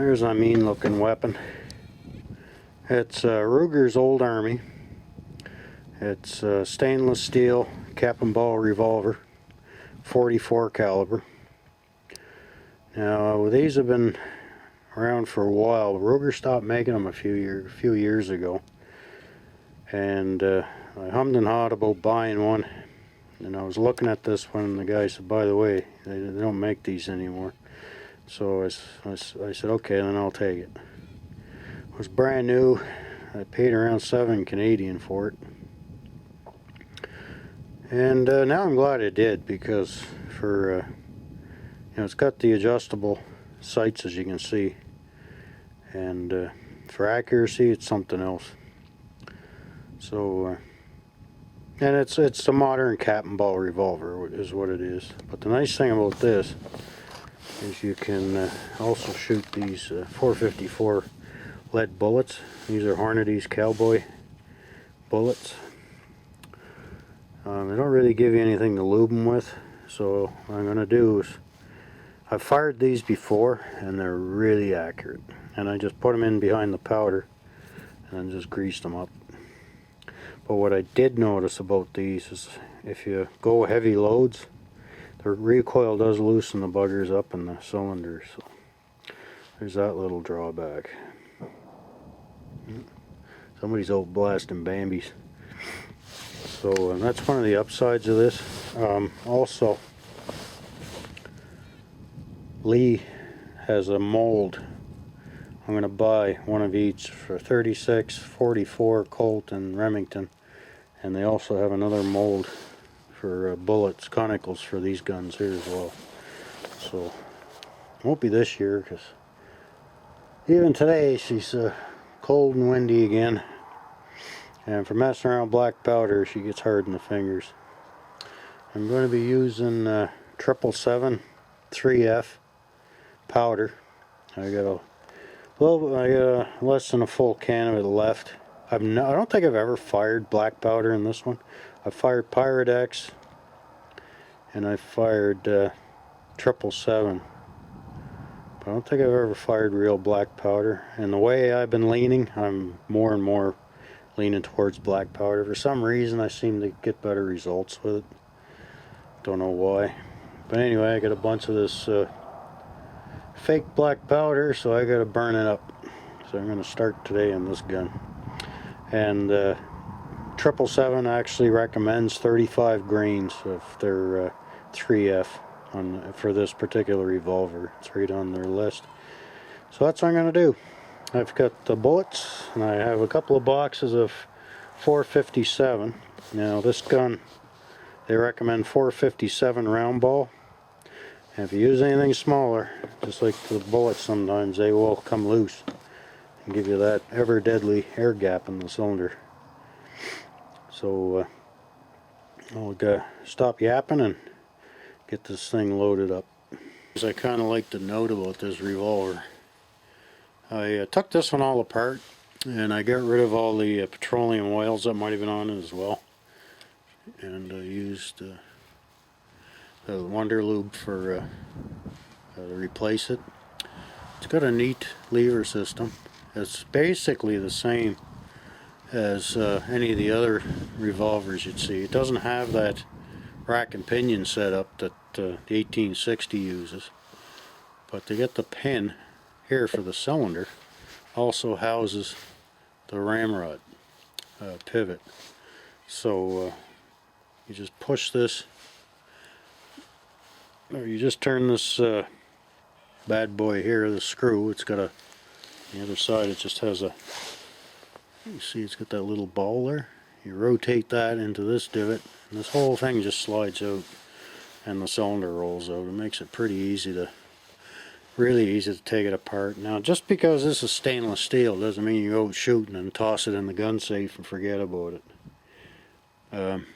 There's a mean looking weapon. It's Ruger's Old Army. It's stainless steel cap and ball revolver, 44 caliber. Now these have been around for a while. Ruger stopped making them a few years ago, and I hummed and hawed about buying one. And I was looking at this one, and the guy said, "By the way, they don't make these anymore." So I said, "Okay, then I'll take it." It was brand new. I paid around $7 Canadian for it. And now I'm glad I did, because for it's got the adjustable sights, as you can see, and for accuracy it's something else. So and it's a modern cap and ball revolver is what it is. But the nice thing about this is you can also shoot these 454 lead bullets. These are Hornady's cowboy bullets. They don't really give you anything to lube them with, so what I'm going to do is, I've fired these before and they're really accurate, and I just put them in behind the powder and then just greased them up. But what I did notice about these is if you go heavy loads, the recoil does loosen the buggers up in the cylinder, so there's that little drawback. Somebody's out blasting Bambies. So that's one of the upsides of this. Also, Lee has a mold. I'm going to buy one of each for 36, 44 Colt and Remington, and they also have another mold for bullets, conicals for these guns here as well. So it won't be this year, because even today she's cold and windy again, and for messing around with black powder she gets hard in the fingers. I'm going to be using 777 3F powder. I got less than a full can of it left. I don't think I've ever fired black powder in this one. I fired Pyrex and I fired 777. But I don't think I've ever fired real black powder. And the way I've been leaning, I'm more and more leaning towards black powder. For some reason I seem to get better results with it. Don't know why. But anyway, I got a bunch of this fake black powder, so I gotta burn it up. So I'm gonna start today on this gun. And 777 actually recommends 35 grains of their 3F for this particular revolver. It's right on their list. So that's what I'm gonna do. I've got the bullets, and I have a couple of boxes of 457. Now this gun, they recommend 457 round ball. And if you use anything smaller, just like the bullets, sometimes they will come loose and give you that ever deadly air gap in the cylinder. So I'll stop yapping and get this thing loaded up. As I kind of like to note about this revolver, I took this one all apart and I got rid of all the petroleum oils that might have been on it as well, and I used the Wonder Lube for to replace it. It's got a neat lever system. It's basically the same as any of the other revolvers you'd see. It doesn't have that rack and pinion setup that the 1860 uses, but to get the pin here for the cylinder also houses the ramrod pivot. So you just push this, or you just turn this bad boy here, the screw. It's got on the other side it just has a, you see it's got that little ball there. You rotate that into this divot and this whole thing just slides out and the cylinder rolls out. It makes it pretty easy to, really easy to take it apart. Now just because this is stainless steel doesn't mean you go shooting and toss it in the gun safe and forget about it.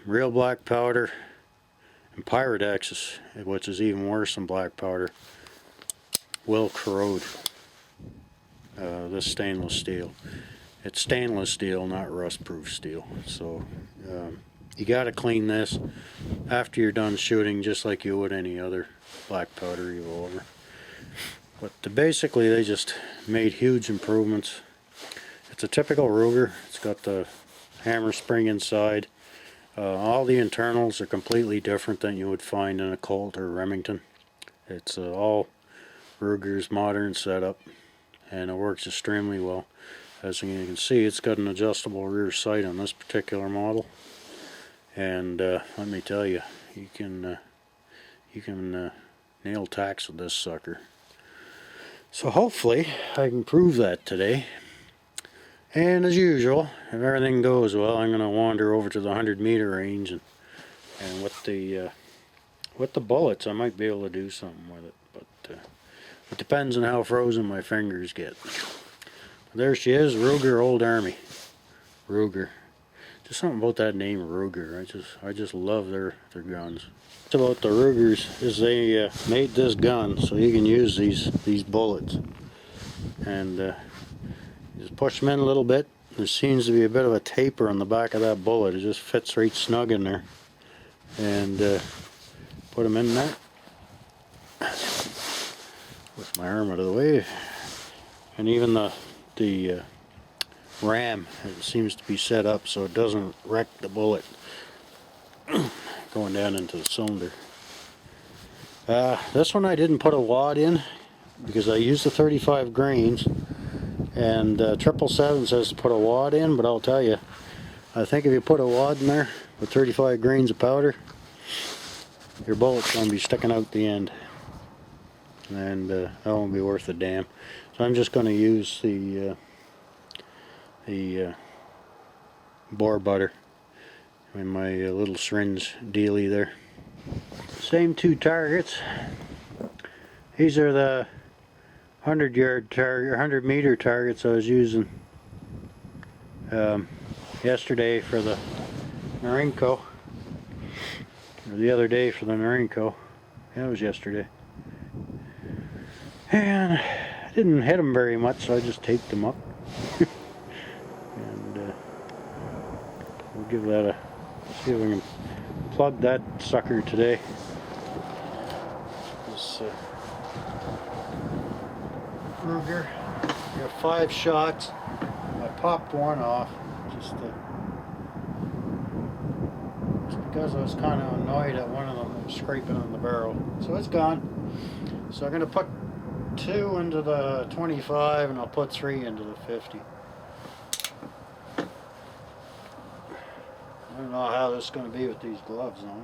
Real black powder and Pyrex, which is even worse than black powder, will corrode this stainless steel. It's stainless steel, not rust-proof steel. So you got to clean this after you're done shooting, just like you would any other black powder revolver. But basically they just made huge improvements. It's a typical Ruger. It's got the hammer spring inside. All the internals are completely different than you would find in a Colt or Remington. It's all Ruger's modern setup, and it works extremely well. As you can see, it's got an adjustable rear sight on this particular model, and let me tell you, you can nail tacks with this sucker. So hopefully I can prove that today. And as usual, if everything goes well, I'm going to wander over to the 100-meter range, and with the bullets I might be able to do something with it, but it depends on how frozen my fingers get. There she is, Ruger Old Army. Ruger. Just something about that name, Ruger. I just love their guns. What's about the Rugers is they made this gun so you can use these bullets, and just push them in a little bit. There seems to be a bit of a taper on the back of that bullet. It just fits right snug in there, and put them in there with my arm out of the way. And even the ram, it seems to be set up so it doesn't wreck the bullet going down into the cylinder. This one I didn't put a wad in because I used the 35 grains, and 777 says to put a wad in, but I'll tell you, I think if you put a wad in there with 35 grains of powder, your bullet's going to be sticking out the end, and that won't be worth a damn. So I'm just going to use the boar butter in my little syringe dealie there. Same two targets. These are the 100-yard target, 100-meter targets I was using yesterday for the Norinco, or the other day for the Norinco. Yeah, it was yesterday. And I didn't hit them very much, so I just taped them up. And we'll give that a, see if we can plug that sucker today. This Ruger, got 5 shots. I popped one off just because I was kind of annoyed at one of them that was scraping on the barrel. So it's gone. So I'm going to put 2 into the 25, and I'll put 3 into the 50. I don't know how this is going to be with these gloves on.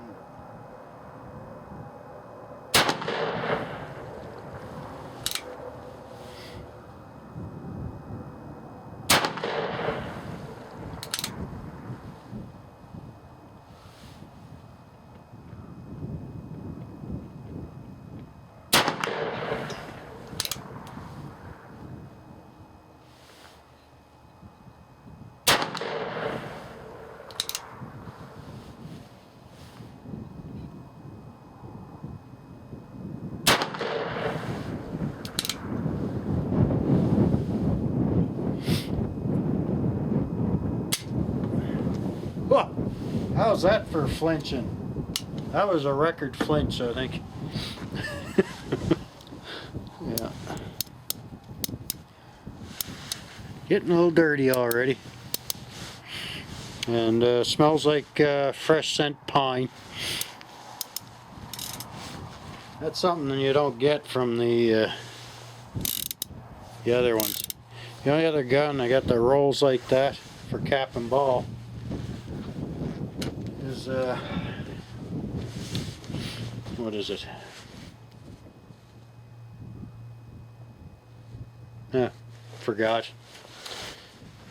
Whoa, how's that for flinching? That was a record flinch, I think. Yeah. Getting a little dirty already. And smells like fresh scent pine. That's something you don't get from the other ones. The only other gun I got that rolls like that for cap and ball is what is it? Forgot.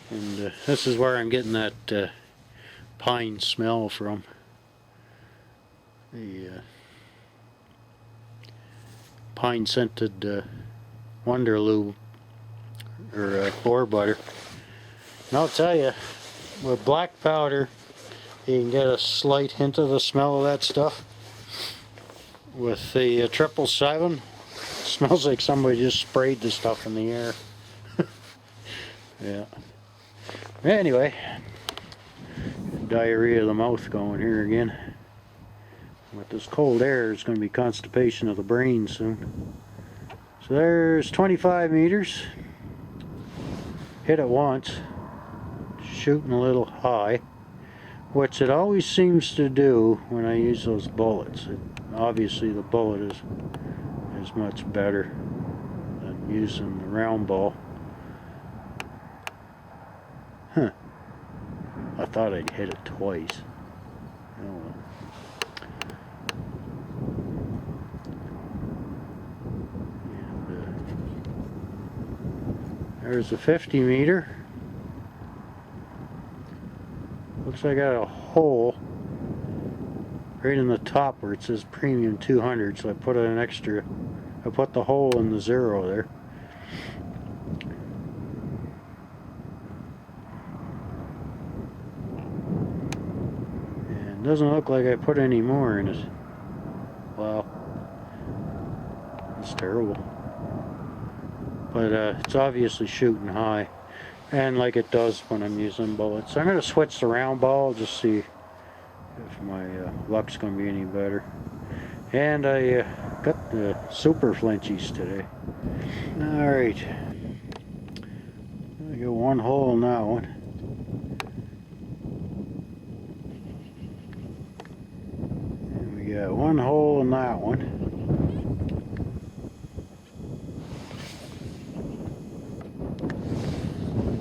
And this is where I'm getting that pine smell from. The pine scented Wonder Lube, or boar butter. And I'll tell you, with black powder, you can get a slight hint of the smell of that stuff. With the 777, it smells like somebody just sprayed the stuff in the air. Yeah. Anyway, diarrhea of the mouth going here again. With this cold air, it's going to be constipation of the brain soon. So there's 25 meters. Hit it once. Shooting a little high, which it always seems to do when I use those bullets. Obviously the bullet is much better than using the round ball. Huh. I thought I'd hit it twice. Oh well. There's a 50 meter. Looks like I got a hole right in the top where it says premium 200, so I put an extra, I put the hole in the 0 there. And it doesn't look like I put any more in it. Wow. That's terrible. But it's obviously shooting high. And like it does when I'm using bullets. I'm going to switch the round ball, just see if my luck's going to be any better. And I got the super flinchies today. Alright. I got one hole in that one. And we got one hole in that one.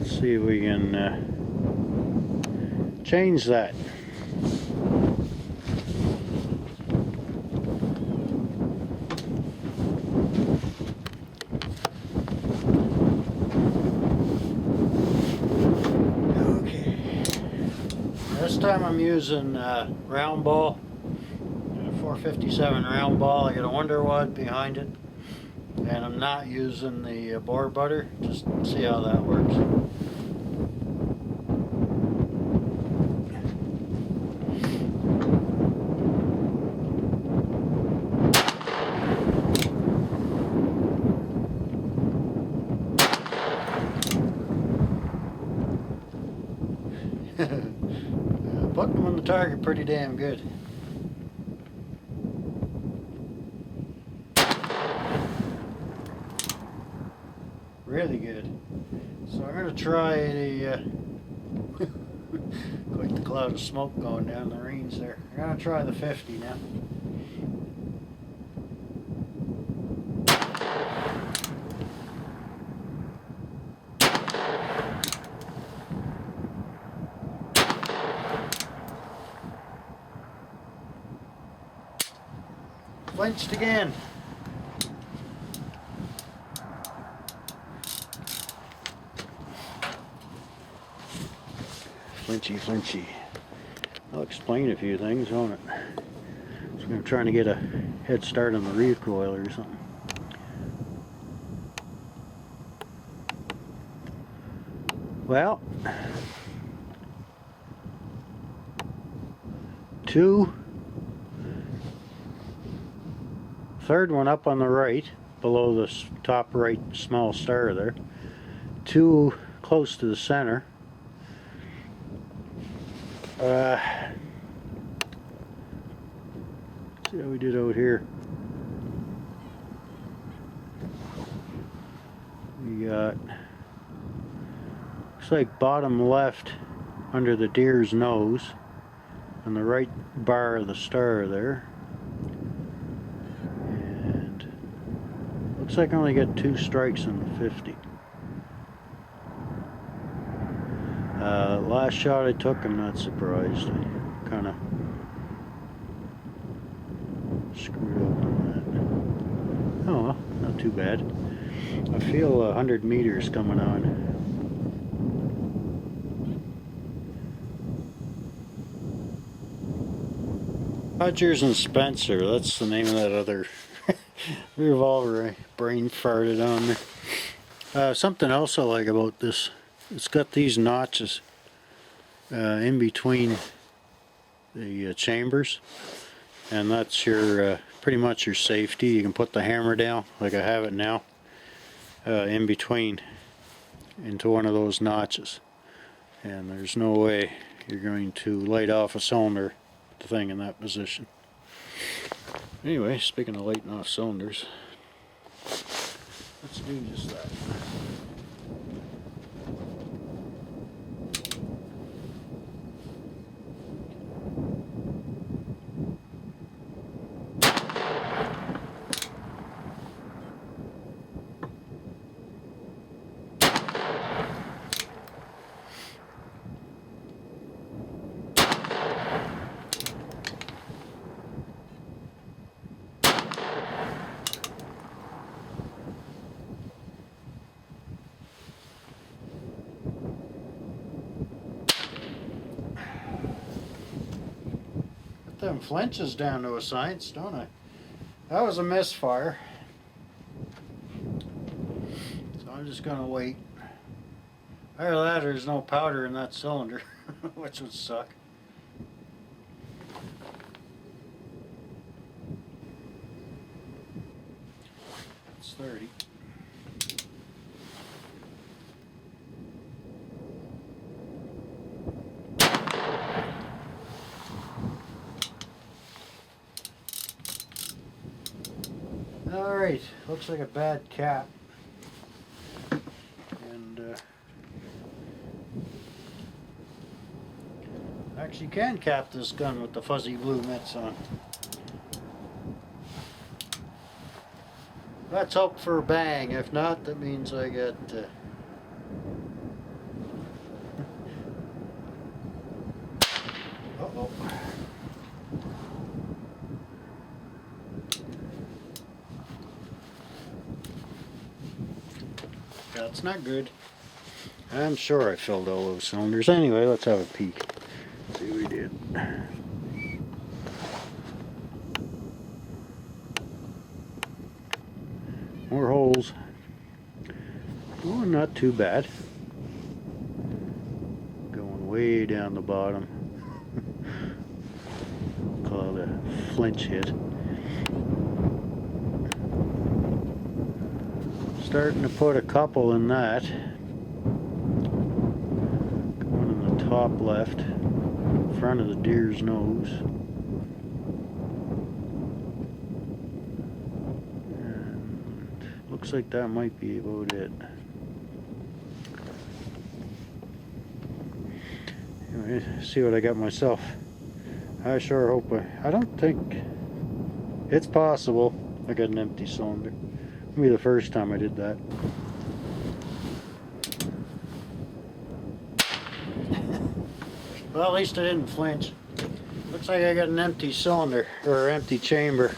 See if we can change that. Okay. This time I'm using round ball, a 457 round ball. I got a Wonder Wad behind it, and I'm not using the bore butter. Just see how that works. Putting them on the target pretty damn good. Really good. So I'm going to try the quite the cloud of smoke going down the range there. I'm going to try the 50 now. Flinched again. Flinchy. I'll explain a few things, won't it? So I'm trying to get a head start on the recoil or something. Well, third one up on the right, below the top right small star there. 2 close to the center. See how we did out here. We got, looks like bottom left under the deer's nose on the right bar of the star there. And looks like I only got 2 strikes in the 50. Last shot I took, I'm not surprised. I kind of screwed up on that. Oh well, not too bad. I feel 100 meters coming on. Rogers and Spencer, that's the name of that other revolver I brain farted on there. Something else I like about this, it's got these notches in between the chambers, and that's your pretty much your safety. You can put the hammer down like I have it now in between into one of those notches, and there's no way you're going to light off a cylinder with the thing in that position. Anyway, speaking of lighting off cylinders, Let's do just that. Them flinches down to a science, don't I? That was a misfire. So I'm just gonna wait. Either that or there's no powder in that cylinder, which would suck. It's 30. Alright, looks like a bad cap. And actually can cap this gun with the fuzzy blue mitts on. Let's hope for a bang. If not, that means I get uh-oh. That's not good. I'm sure I filled all those cylinders. Anyway, let's have a peek. See what we did. More holes. Oh, not too bad. Going way down the bottom. Call it a flinch hit. Starting to put a couple in that. One in the top left, front of the deer's nose. And looks like that might be about it. Anyway, see what I got myself. I sure hope I don't think it's possible I got an empty cylinder. It'll be the first time I did that. Well, at least I didn't flinch. Looks like I got an empty cylinder, or empty chamber.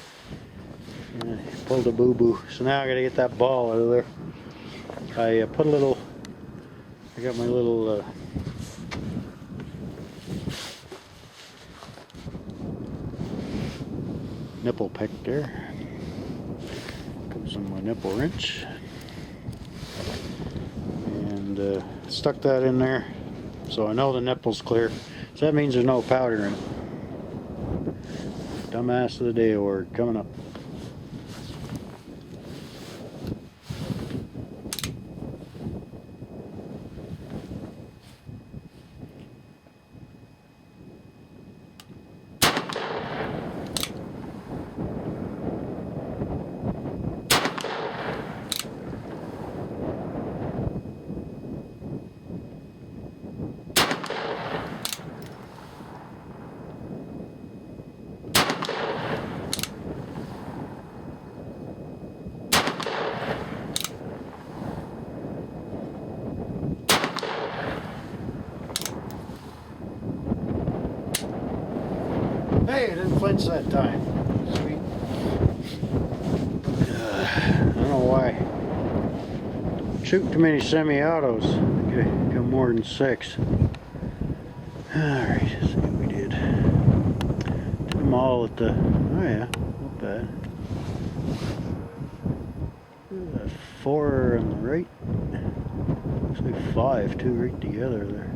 And I pulled a boo-boo. So now I gotta get that ball out of there. I put a little, I got my little nipple pick there. Goes in my nipple wrench. And stuck that in there. So I know the nipple's clear. So that means there's no powder in it. Dumbass of the day award coming up. Hey, I didn't flinch that time. Sweet. I don't know why. Shoot too many semi-autos. Got more than 6. Alright, let's see what we did. Did them all at the... Oh yeah, not bad. 4 on the right. Looks like 5, 2 right together there.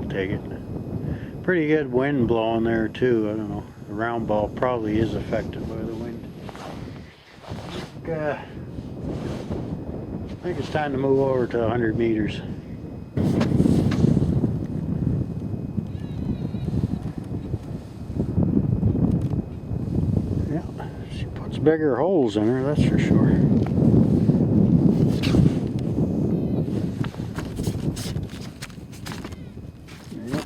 Take it. Pretty good wind blowing there too. I don't know. The round ball probably is affected by the wind. I think it's time to move over to 100 meters. bigger holes in her, that's for sure. Yep.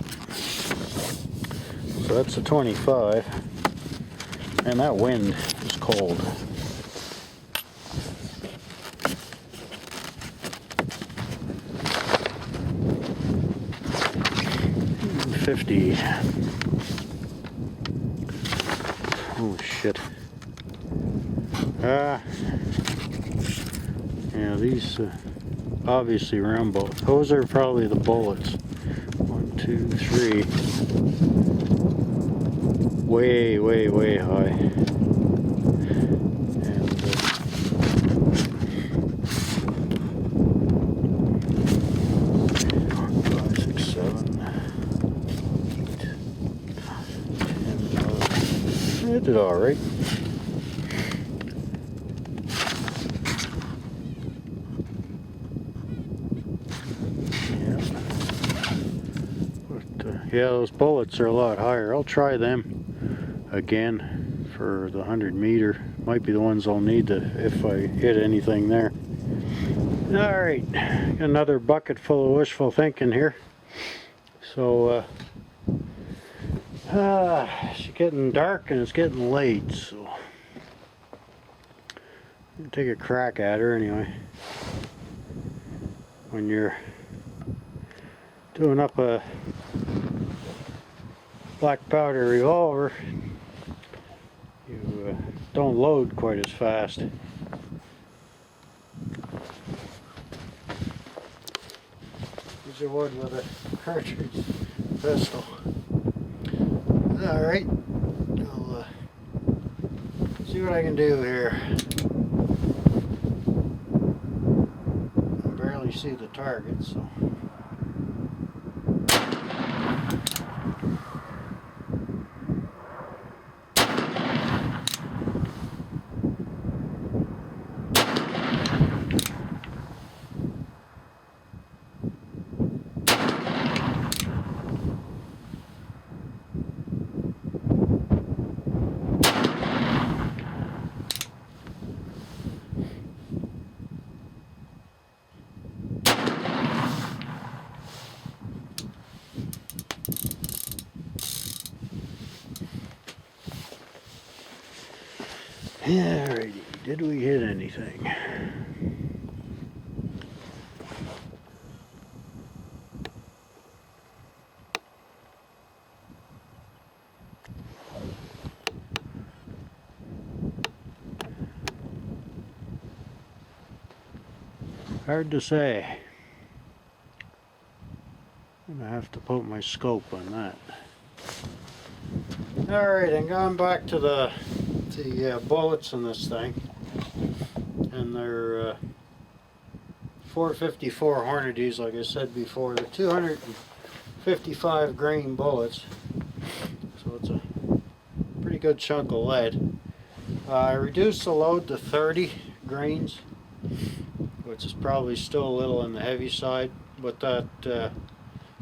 So that's a 25. And that wind is cold. 50. Oh shit. Yeah, these obviously round bullets. Those are probably the bullets. 1, 2, 3. Way, way, way high. And 5, 6, 7, 8, 10, 11. It did all right. Yeah, those bullets are a lot higher. I'll try them again for the 100 meter. Might be the ones I'll need to if I hit anything there. Alright, another bucket full of wishful thinking here. So, it's getting dark and it's getting late, so I'll take a crack at her anyway. When you're doing up a black powder revolver, you don't load quite as fast. As you would with a cartridge pistol. Alright, I'll see what I can do here. I barely see the target, so. Alrighty, did we hit anything? Hard to say. I'm gonna have to put my scope on that. Alright, I'm going back to the bullets in this thing, and they're 454 Hornadys, like I said before. They're 255 grain bullets, so it's a pretty good chunk of lead. I reduced the load to 30 grains, which is probably still a little on the heavy side, but that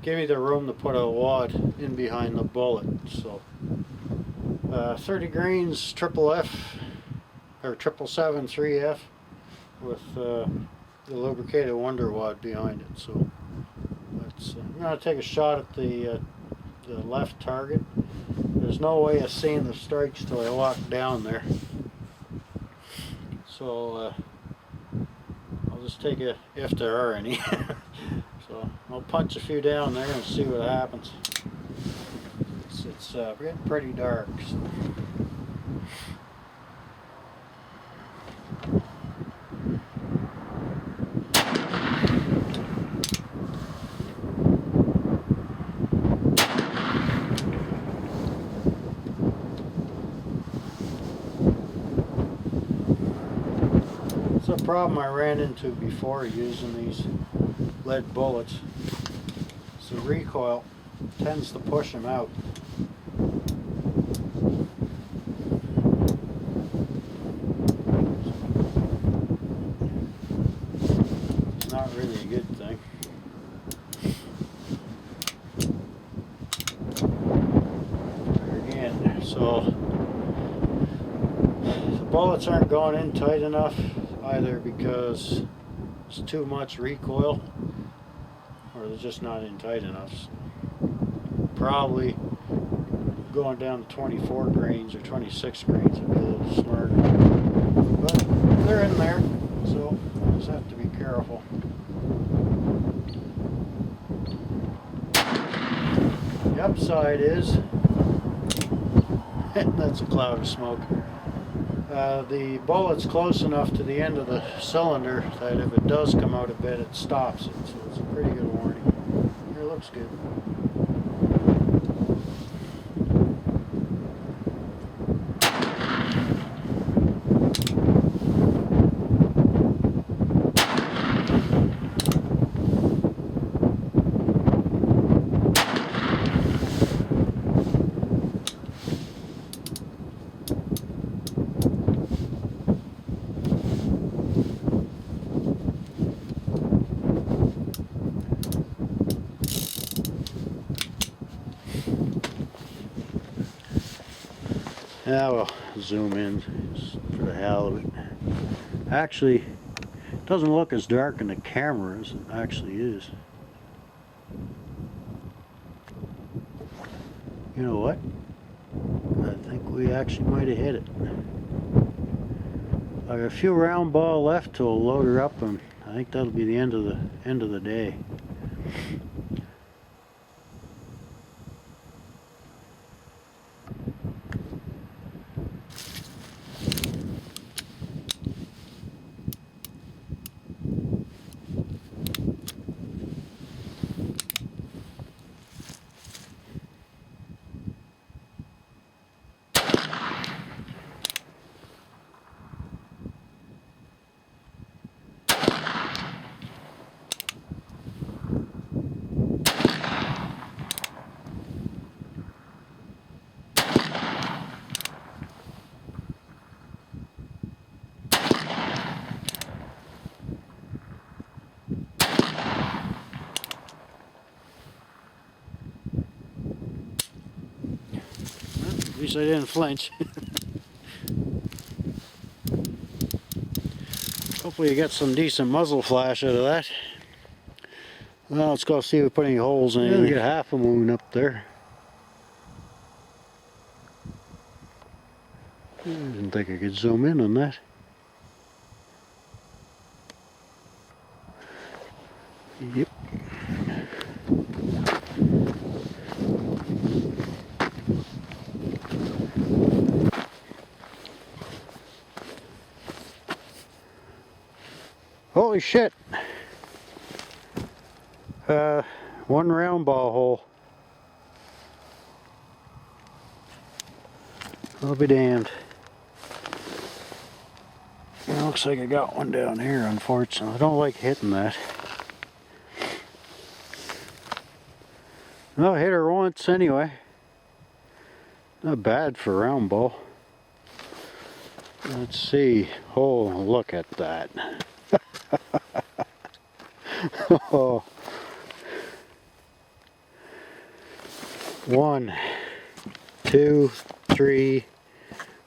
gave me the room to put a wad in behind the bullet. So 30 grains triple F or 777 3F with the lubricated Wonder Wad behind it. So let's, I'm going to take a shot at the left target. There's no way of seeing the strikes till I walk down there. So I'll just take a, if there are any. So I'll punch a few down there and see what happens. It's getting pretty dark. So. It's a problem I ran into before using these lead bullets. So recoil tends to push them out. It's not really a good thing. There again, so the bullets aren't going in tight enough, either because it's too much recoil or they're just not in tight enough. Probably going down to 24 grains or 26 grains would be a little smarter. But they're in there, so you just have to be careful. The upside is, that's a cloud of smoke. The bullet's close enough to the end of the cylinder that if it does come out a bit, it stops it. So it's a pretty good warning. Here, looks good. Now we'll zoom in just for the hell of it. Actually, it doesn't look as dark in the camera as it actually is. You know what? I think we actually might have hit it. I got a few round ball left to load her up, and I think that'll be the end of the day. At least I didn't flinch. Hopefully you get some decent muzzle flash out of that. Well, let's go see if we put any holes in it. We get half a moon up there. I didn't think I could zoom in on that. Yep. Holy shit! One round ball hole. I'll be damned. It looks like I got one down here, unfortunately. I don't like hitting that. Well, I hit her once anyway. Not bad for a round ball. Let's see. Oh, look at that. Oh. 1, 2, 3,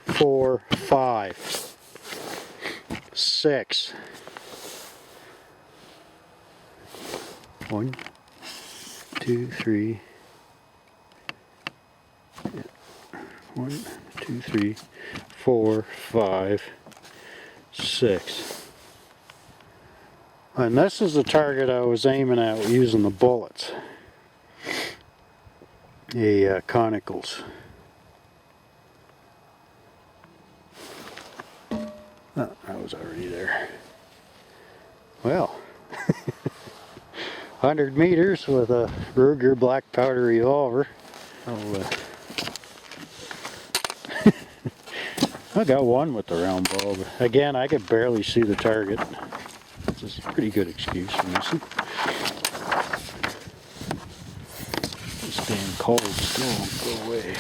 4, 5, 6. 1, 2, 3. 1, 2, 3, 4, 5, 6. And this is the target I was aiming at using the bullets. The conicals. Oh, that was already there. Well, 100 meters with a Ruger black powder revolver. I got one with the round ball, but again, I could barely see the target. It's a pretty good excuse for missing. This damn cold still won't go away.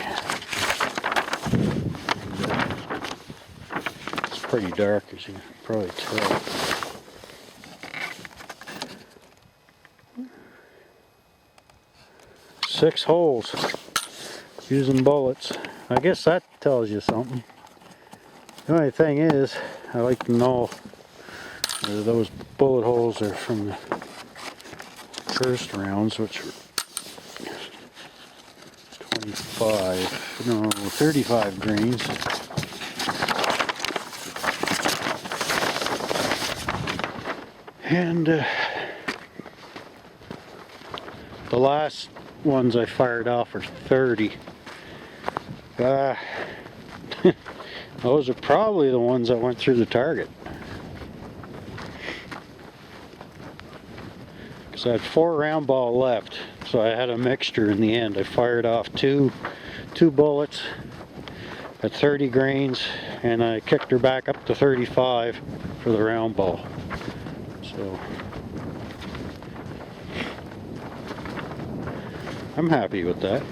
It's pretty dark, as you can probably tell. Six holes using bullets. I guess that tells you something. The only thing is, I like to know whether those bullet holes are from the first rounds, which were 35 grains. And the last ones I fired off are 30. Those are probably the ones that went through the target. Because I had 4 round ball left, so I had a mixture in the end. I fired off two bullets at 30 grains, and I kicked her back up to 35 for the round ball. So I'm happy with that.